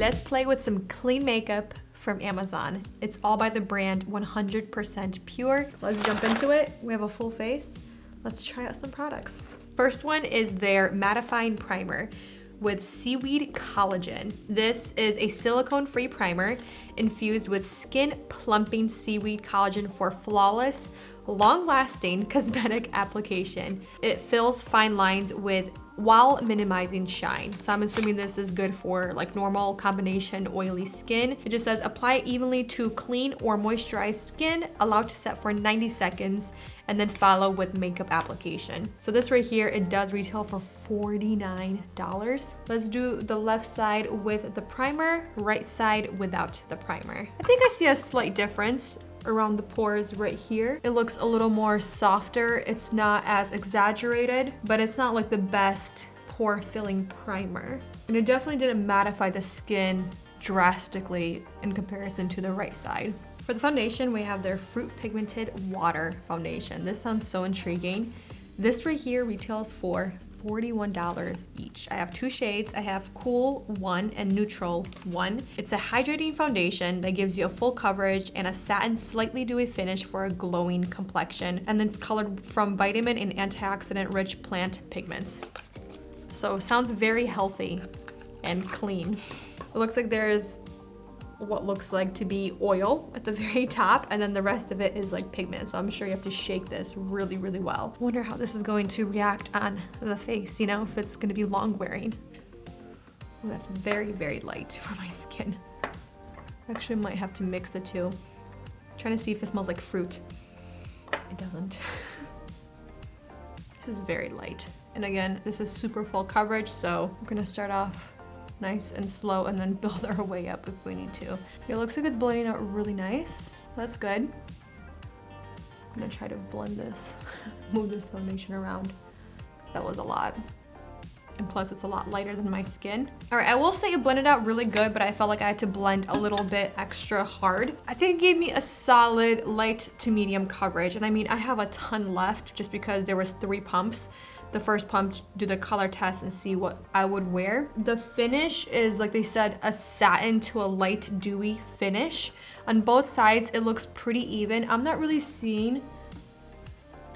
Let's play with some clean makeup from Amazon. It's all by the brand 100% Pure. Let's jump into it. We have a full face. Let's try out some products. First one is their mattifying primer with seaweed collagen. This is a silicone-free primer infused with skin plumping seaweed collagen for flawless, long-lasting cosmetic application. It fills fine lines while minimizing shine. So I'm assuming this is good for like normal combination oily skin. It just says apply evenly to clean or moisturized skin, allow to set for 90 seconds, and then follow with makeup application. So this right here, it does retail for $49. Let's do the left side with the primer, right side without the primer. I think I see a slight difference around the pores right here. It looks a little more softer. It's not as exaggerated, but it's not like the best pore filling primer. And it definitely didn't mattify the skin drastically in comparison to the right side. For the foundation, we have their Fruit Pigmented Water Foundation. This sounds so intriguing. This right here retails for $41 each. I have two shades. I have Cool 1 and Neutral 1. It's a hydrating foundation that gives you a full coverage and a satin slightly dewy finish for a glowing complexion. And then it's colored from vitamin and antioxidant rich plant pigments. So it sounds very healthy and clean. It looks like there's what looks like to be oil at the very top, and then the rest of it is like pigment. So I'm sure you have to shake this really, really well. I wonder how this is going to react on the face, you know, if it's gonna be long wearing. Ooh, that's very, very light for my skin. Actually might have to mix the two. Trying to see if it smells like fruit. It doesn't. This is very light. And again, this is super full coverage, so we're gonna start off nice and slow and then build our way up if we need to. It looks like it's blending out really nice. That's good. I'm gonna try to blend this, move this foundation around. That was a lot. And plus it's a lot lighter than my skin. All right, I will say it blended out really good, but I felt like I had to blend a little bit extra hard. I think it gave me a solid light to medium coverage. And I mean, I have a ton left just because there was 3 pumps. The first pump, do the color test and see what I would wear. The finish is, like they said, a satin to a light dewy finish. On both sides, it looks pretty even. I'm not really seeing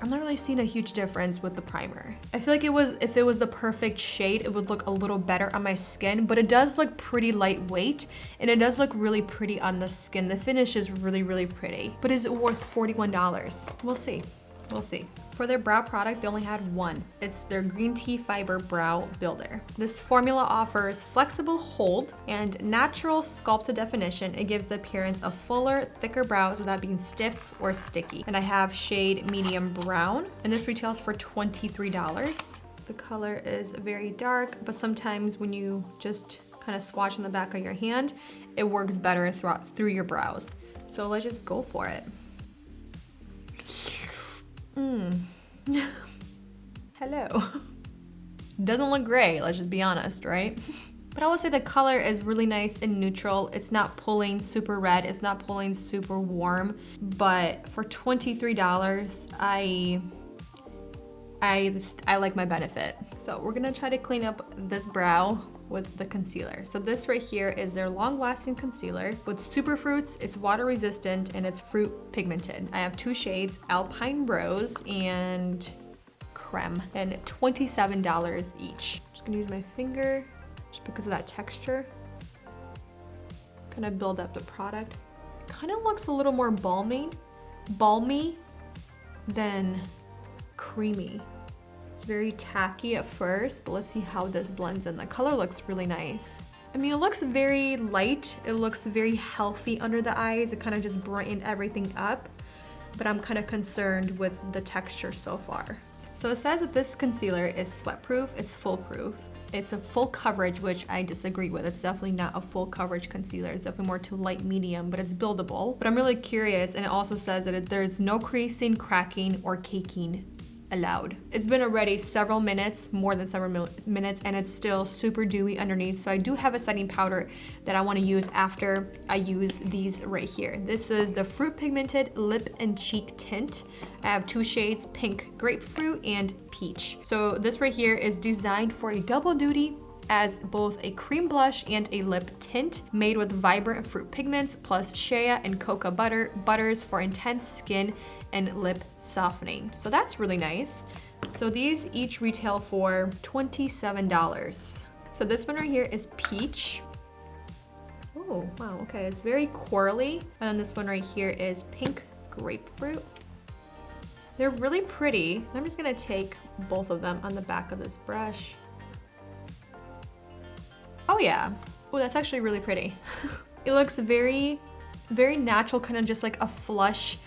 a huge difference with the primer. I feel like if it was the perfect shade, it would look a little better on my skin, but it does look pretty lightweight and it does look really pretty on the skin. The finish is really, really pretty. But is it worth $41? We'll see. We'll see. For their brow product, they only had one. It's their Green Tea Fiber Brow Builder. This formula offers flexible hold and natural sculpted definition. It gives the appearance of fuller, thicker brows without being stiff or sticky. And I have shade medium brown, and this retails for $23. The color is very dark, but sometimes when you just kind of swatch on the back of your hand, it works better through your brows. So let's just go for it. Hello. Doesn't look great, let's just be honest, right? But I would say the color is really nice and neutral. It's not pulling super red, it's not pulling super warm, but for $23, I like my benefit. So we're gonna try to clean up this brow with the concealer. So this right here is their long-lasting concealer with superfruits. It's water resistant and it's fruit pigmented. I have 2 shades, Alpine Rose and Creme, and $27 each. Just gonna use my finger just because of that texture. Kind of build up the product. Kind of looks a little more balmy than creamy. It's very tacky at first, but let's see how this blends in. The color looks really nice. I mean, it looks very light. It looks very healthy under the eyes. It kind of just brightened everything up, but I'm kind of concerned with the texture so far. So it says that this concealer is sweat-proof, it's foolproof. It's a full coverage, which I disagree with. It's definitely not a full coverage concealer. It's definitely more to light medium, but it's buildable. But I'm really curious, and it also says that there's no creasing, cracking, or caking allowed. It's been already several minutes, more than several minutes, and it's still super dewy underneath. So I do have a setting powder that I want to use after I use these right here. This is the Fruit Pigmented Lip and Cheek Tint. I have 2 shades, Pink Grapefruit and Peach. So this right here is designed for a double duty as both a cream blush and a lip tint made with vibrant fruit pigments plus shea and cocoa butters for intense skin and lip softening. So that's really nice. So these each retail for $27. So this one right here is peach. Oh, wow, okay, it's very corally. And then this one right here is pink grapefruit. They're really pretty. I'm just gonna take both of them on the back of this brush. Oh yeah, oh, that's actually really pretty. It looks very, very natural, kind of just like a flush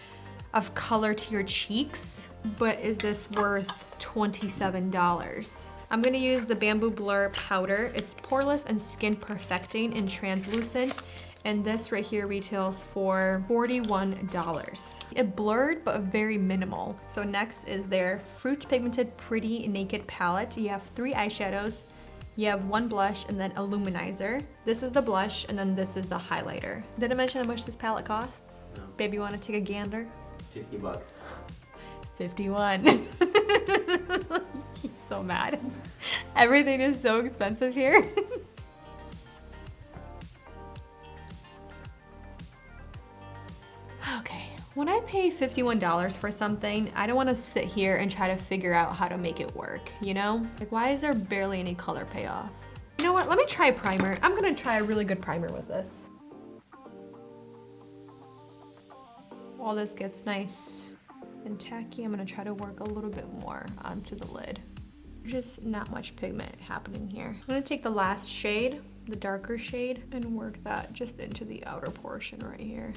of color to your cheeks. But is this worth $27? I'm gonna use the Bamboo Blur powder. It's poreless and skin perfecting and translucent. And this right here retails for $41. It blurred, but very minimal. So next is their Fruit Pigmented Pretty Naked Palette. You have 3 eyeshadows. You have 1 blush and then a luminizer. This is the blush and then this is the highlighter. Did I mention how much this palette costs? No. Baby, you wanna take a gander? 50 bucks. 51. He's so mad. Everything is so expensive here. Okay, when I pay $51 for something, I don't want to sit here and try to figure out how to make it work, you know? Like, why is there barely any color payoff? You know what, let me try a primer. I'm gonna try a really good primer with this. While this gets nice and tacky, I'm gonna try to work a little bit more onto the lid. There's just not much pigment happening here. I'm gonna take the last shade, the darker shade, and work that just into the outer portion right here.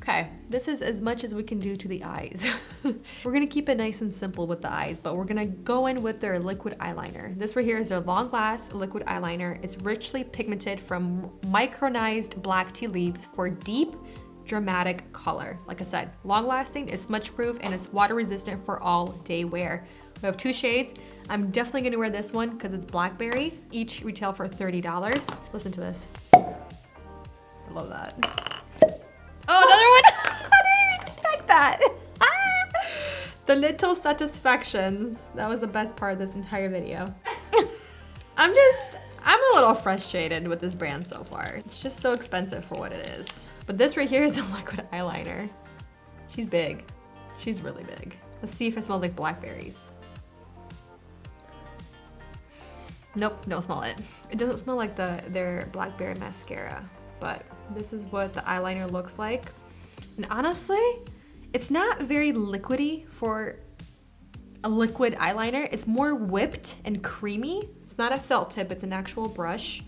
Okay, this is as much as we can do to the eyes. We're gonna keep it nice and simple with the eyes, but we're gonna go in with their liquid eyeliner. This right here is their Long Last liquid eyeliner. It's richly pigmented from micronized black tea leaves for deep, dramatic color. Like I said, long lasting, it's smudge proof, and it's water resistant for all day wear. We have 2 shades. I'm definitely gonna wear this one because it's blackberry. Each retail for $30. Listen to this. I love that. Oh, another one! I didn't expect that. The little satisfactions. That was the best part of this entire video. I'm a little frustrated with this brand so far. It's just so expensive for what it is. But this right here is the liquid eyeliner. She's big. She's really big. Let's see if it smells like blackberries. Nope, don't smell it. It doesn't smell like their blackberry mascara, but this is what the eyeliner looks like. And honestly, it's not very liquidy for a liquid eyeliner. It's more whipped and creamy. It's not a felt tip, it's an actual brush.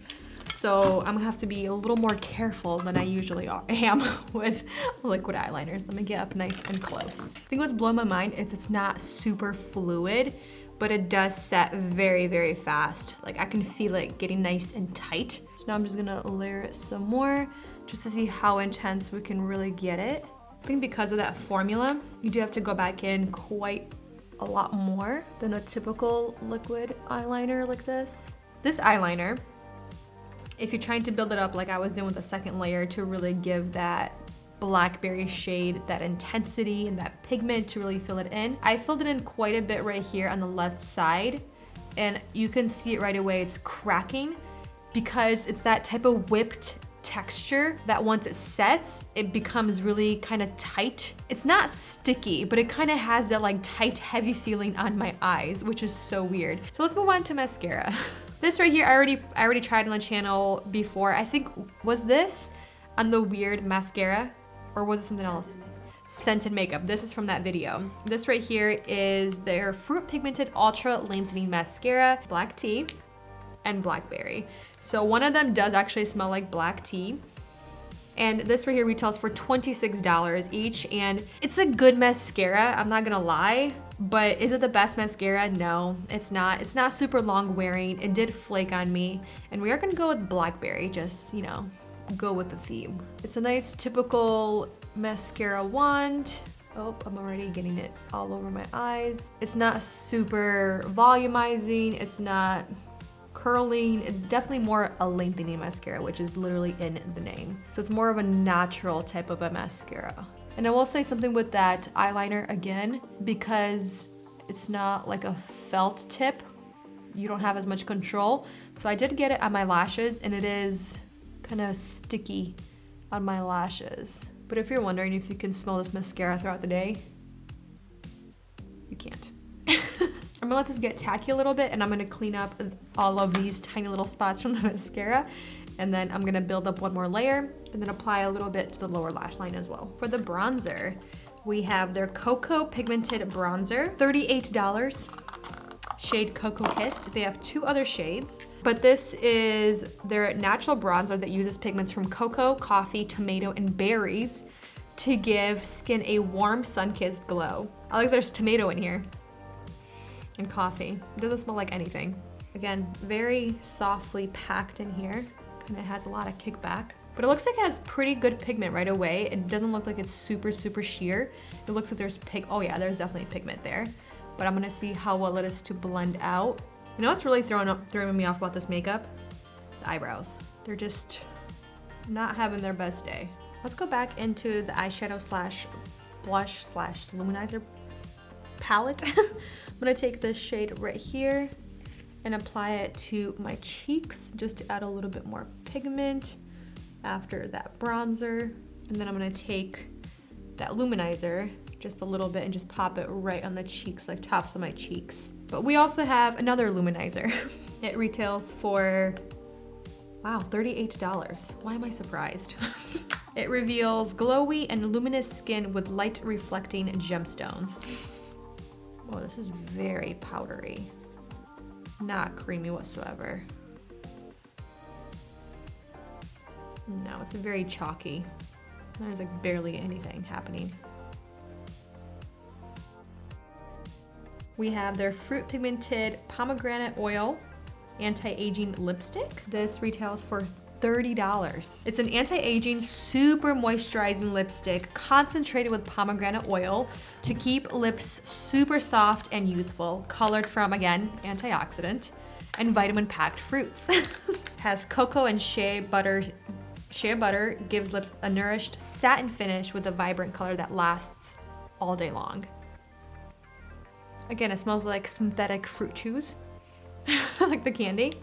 So I'm gonna have to be a little more careful than I usually am with liquid eyeliners. Let me get up nice and close. I think what's blowing my mind is it's not super fluid, but it does set very, very fast. Like I can feel it getting nice and tight. So now I'm just gonna layer it some more just to see how intense we can really get it. I think because of that formula, you do have to go back in quite a lot more than a typical liquid eyeliner like this. This eyeliner, if you're trying to build it up like I was doing with the second layer to really give that blackberry shade, that intensity and that pigment to really fill it in, I filled it in quite a bit right here on the left side, and you can see it right away, it's cracking because it's that type of whipped texture that once it sets, it becomes really kind of tight. It's not sticky, but it kind of has that like tight, heavy feeling on my eyes, which is so weird. So let's move on to mascara. This right here, I already tried on the channel before. I think, was this on the weird mascara or was it something else? Scented Makeup. This is from that video. This right here is their Fruit Pigmented Ultra Lengthening Mascara, black tea and blackberry. So one of them does actually smell like black tea. And this right here retails for $26 each, and it's a good mascara, I'm not gonna lie, but is it the best mascara? No, it's not. It's not super long wearing. It did flake on me, and we are gonna go with blackberry, just, you know, go with the theme. It's a nice typical mascara wand. Oh, I'm already getting it all over my eyes. It's not super volumizing, it's not curling. It's definitely more a lengthening mascara, which is literally in the name. So it's more of a natural type of a mascara. And I will say something with that eyeliner again, because it's not like a felt tip, you don't have as much control. So I did get it on my lashes, and it is kind of sticky on my lashes. But if you're wondering if you can smell this mascara throughout the day, you can't. I'm gonna let this get tacky a little bit, and I'm gonna clean up all of these tiny little spots from the mascara, and then I'm gonna build up one more layer and then apply a little bit to the lower lash line as well. For the bronzer, we have their Cocoa Pigmented Bronzer, $38. Shade Cocoa Kissed. They have 2 other shades, but this is their natural bronzer that uses pigments from cocoa, coffee, tomato, and berries to give skin a warm, sun-kissed glow. I like there's tomato in here and coffee. It doesn't smell like anything. Again, very softly packed in here. Kind of has a lot of kickback, but it looks like it has pretty good pigment right away. It doesn't look like it's super, super sheer. It looks like there's oh yeah, there's definitely pigment there. But I'm gonna see how well it is to blend out. You know what's really throwing me off about this makeup? The eyebrows. They're just not having their best day. Let's go back into the eyeshadow slash blush slash luminizer palette. I'm gonna take this shade right here and apply it to my cheeks just to add a little bit more pigment after that bronzer. And then I'm gonna take that luminizer just a little bit and just pop it right on the cheeks, like tops of my cheeks. But we also have another luminizer. It retails for, wow, $38. Why am I surprised? It reveals glowy and luminous skin with light reflecting gemstones. Oh, this is very powdery. Not creamy whatsoever. No, it's very chalky. There's like barely anything happening. We have their Fruit Pigmented Pomegranate Oil Anti-Aging Lipstick. This retails for $30. It's an anti-aging, super moisturizing lipstick concentrated with pomegranate oil to keep lips super soft and youthful, colored from, again, antioxidant and vitamin-packed fruits. Has cocoa and shea butter. Shea butter gives lips a nourished satin finish with a vibrant color that lasts all day long. Again, it smells like synthetic fruit chews, like the candy.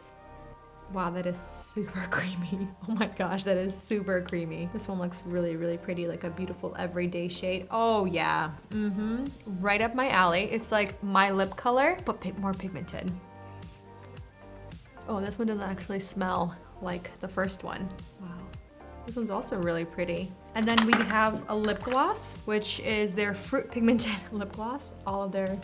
Wow, that is super creamy. Oh my gosh, that is super creamy. This one looks really, really pretty, like a beautiful everyday shade. Oh yeah, right up my alley. It's like my lip color, but more pigmented. Oh, this one doesn't actually smell like the first one. Wow. This one's also really pretty. And then we have a lip gloss, which is their Fruit Pigmented lip gloss. All of their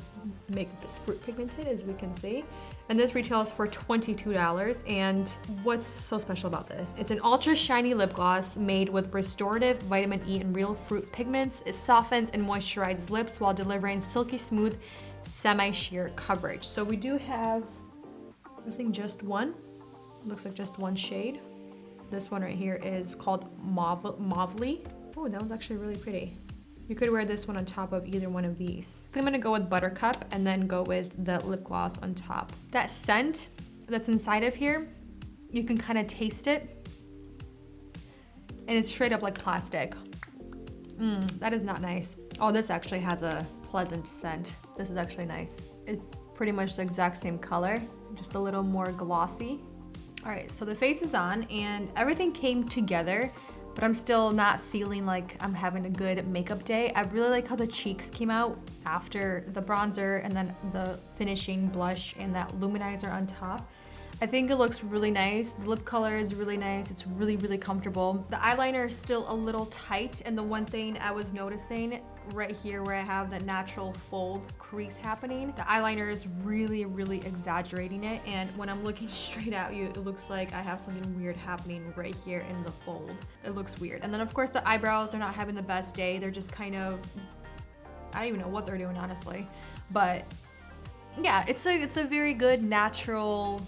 makeup is fruit pigmented, as we can see. And this retails for $22. And what's so special about this? It's an ultra shiny lip gloss made with restorative vitamin E and real fruit pigments. It softens and moisturizes lips while delivering silky smooth, semi-sheer coverage. So we do have, I think, just one. Looks like just one shade. This one right here is called Mauve-ly. Oh, that one's actually really pretty. You could wear this one on top of either one of these. I'm gonna go with Buttercup and then go with the lip gloss on top. That scent that's inside of here, you can kind of taste it. And it's straight up like plastic. That is not nice. Oh, this actually has a pleasant scent. This is actually nice. It's pretty much the exact same color, just a little more glossy. All right, so the face is on and everything came together, but I'm still not feeling like I'm having a good makeup day. I really like how the cheeks came out after the bronzer and then the finishing blush and that luminizer on top. I think it looks really nice. The lip color is really nice. It's really, really comfortable. The eyeliner is still a little tight, and the one thing I was noticing right here where I have that natural fold crease happening, the eyeliner is really, really exaggerating it, and when I'm looking straight at you, it looks like I have something weird happening right here in the fold. It looks weird. And then of course the eyebrows, they're not having the best day. They're just kind of, I don't even know what they're doing, honestly. But yeah, it's a very good natural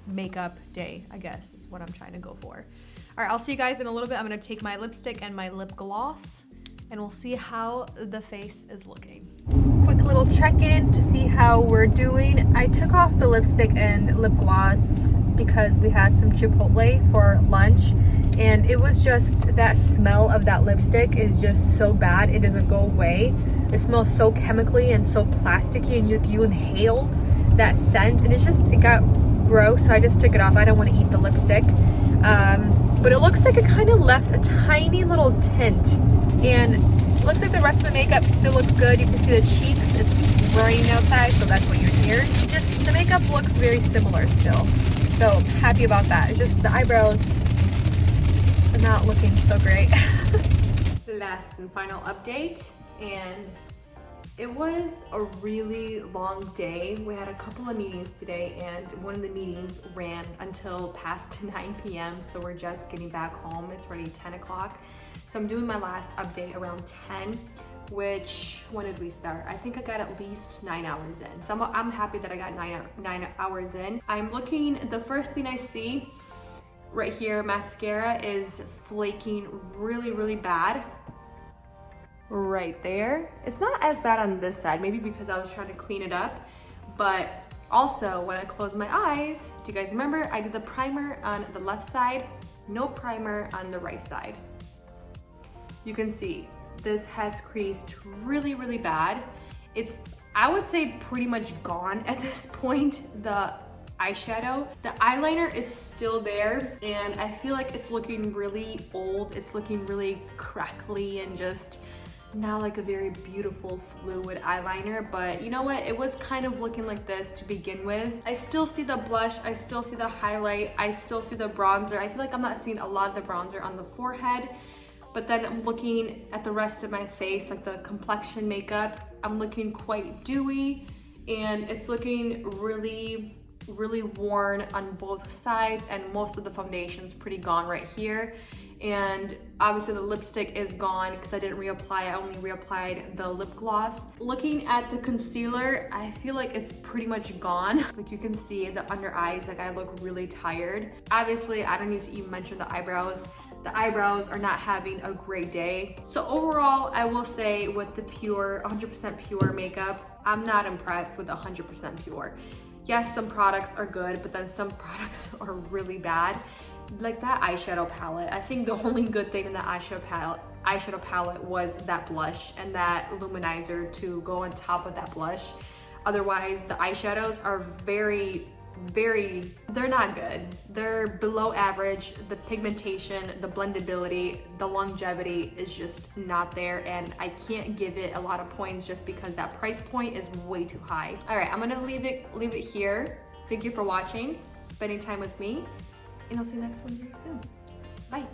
makeup day, I guess, is what I'm trying to go for. All right, I'll see you guys in a little bit. I'm gonna take my lipstick and my lip gloss, and we'll see how the face is looking. Quick little check-in to see how we're doing. I took off the lipstick and lip gloss because we had some Chipotle for lunch, and it was just, that smell of that lipstick is just so bad. It doesn't go away. It smells so chemically and so plasticky, and you inhale that scent, and it got gross, so I just took it off. I don't want to eat the lipstick. But it looks like it kind of left a tiny little tint, and it looks like the rest of the makeup still looks good. You can see the cheeks, it's raining outside, so that's what you're here. Just the makeup looks very similar still, so happy about that. It's just the eyebrows are not looking so great. Last and final update, and it was a really long day. We had a couple of meetings today, and one of the meetings ran until past 9 p.m. So we're just getting back home. It's already 10 o'clock. So I'm doing my last update around 10, which, when did we start? I think I got at least 9 hours in. So I'm happy that I got 9 hours in. I'm looking, the first thing I see right here, mascara is flaking really, really bad. Right there. It's not as bad on this side, maybe because I was trying to clean it up, but also when I close my eyes, do you guys remember I did the primer on the left side, no primer on the right side. You can see this has creased really, really bad. It's, I would say, pretty much gone at this point, the eyeshadow. The eyeliner is still there, and I feel like it's looking really old. It's looking really crackly and just not like a very beautiful fluid eyeliner, but you know what? It was kind of looking like this to begin with. I still see the blush, I still see the highlight, I still see the bronzer. I feel like I'm not seeing a lot of the bronzer on the forehead, but then I'm looking at the rest of my face, like the complexion makeup, I'm looking quite dewy, and it's looking really, really worn on both sides, and most of the foundation's pretty gone right here. And obviously the lipstick is gone because I didn't reapply. I only reapplied the lip gloss. Looking at the concealer, I feel like it's pretty much gone. Like you can see the under eyes, like I look really tired. Obviously, I don't need to even mention the eyebrows. The eyebrows are not having a great day. So overall, I will say with the pure, 100% pure makeup, I'm not impressed with 100% pure. Yes, some products are good, but then some products are really bad. Like that eyeshadow palette, I think the only good thing in the eyeshadow palette was that blush and that luminizer to go on top of that blush. Otherwise, the eyeshadows are very, they're not good. They're below average. The pigmentation, the blendability, the longevity is just not there, and I can't give it a lot of points just because that price point is way too high. All right, I'm gonna leave it here. Thank you for watching, spending time with me, and I'll see you next one very soon. Bye.